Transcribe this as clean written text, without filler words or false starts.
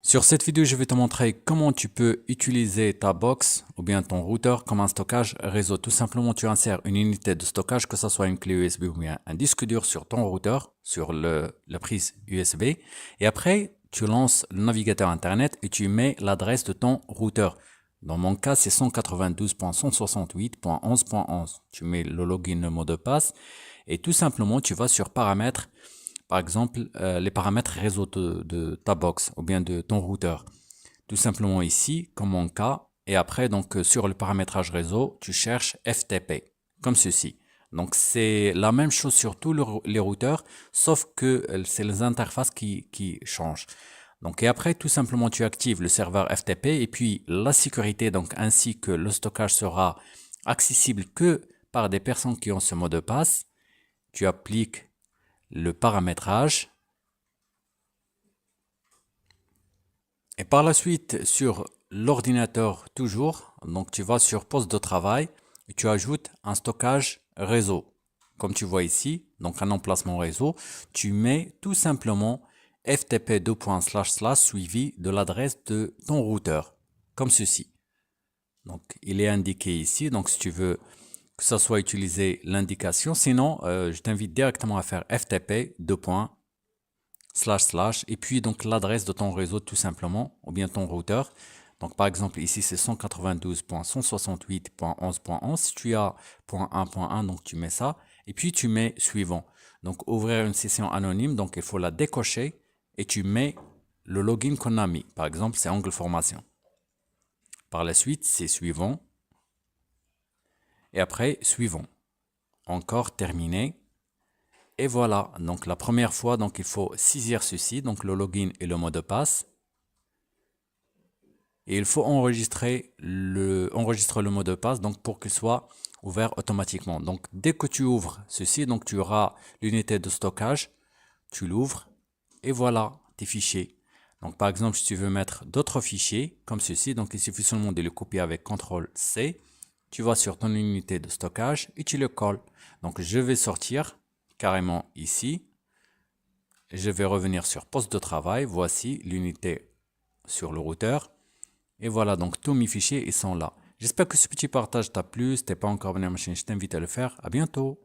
Sur cette vidéo, je vais te montrer comment tu peux utiliser ta box ou bien ton routeur comme un stockage réseau. Tout simplement, tu insères une unité de stockage, que ce soit une clé USB ou bien un disque dur sur ton routeur, sur la prise USB. Et après, tu lances le navigateur Internet et tu mets l'adresse de ton routeur. Dans mon cas, c'est 192.168.11.11. Tu mets le login, le mot de passe et tout simplement, tu vas sur paramètres, par exemple, les paramètres réseau de ta box ou bien de ton routeur. Tout simplement ici, comme mon cas, et après, donc, sur le paramétrage réseau, tu cherches FTP, comme ceci. Donc, c'est la même chose sur tous les routeurs, sauf que c'est les interfaces qui changent. Donc, et après, tout simplement, tu actives le serveur FTP et puis la sécurité, donc, ainsi que le stockage sera accessible que par des personnes qui ont ce mot de passe. Tu appliques le paramétrage et par la suite sur l'ordinateur toujours, donc tu vas sur poste de travail et tu ajoutes un stockage réseau. Comme tu vois ici, donc un emplacement réseau, tu mets tout simplement ftp suivi de l'adresse de ton routeur, comme ceci. Donc il est indiqué ici, donc si tu veux que ça soit utilisé l'indication, sinon je t'invite directement à faire ftp et puis donc l'adresse de ton réseau tout simplement, ou bien ton routeur. Donc par exemple ici c'est 192.168.11.11. Si tu as .1.1, donc tu mets ça, et puis tu mets suivant. Donc ouvrir une session anonyme, donc il faut la décocher, et tu mets le login qu'on a mis. Par exemple c'est angle formation. Par la suite c'est suivant, et après suivant. Encore terminé. Et voilà, donc la première fois, donc il faut saisir ceci, donc le login et le mot de passe. Et il faut enregistrer le mot de passe donc pour qu'il soit ouvert automatiquement. Donc dès que tu ouvres ceci, donc tu auras l'unité de stockage, tu l'ouvres et voilà tes fichiers. Donc par exemple, si tu veux mettre d'autres fichiers comme ceci, donc il suffit seulement de le copier avec CTRL-C. Tu vas sur ton unité de stockage et tu le colles. Donc je vais sortir carrément ici. Je vais revenir sur poste de travail. Voici l'unité sur le routeur. Et voilà, donc tous mes fichiers, ils sont là. J'espère que ce petit partage t'a plu. Si t'es pas encore abonné à ma chaîne, je t'invite à le faire. À bientôt.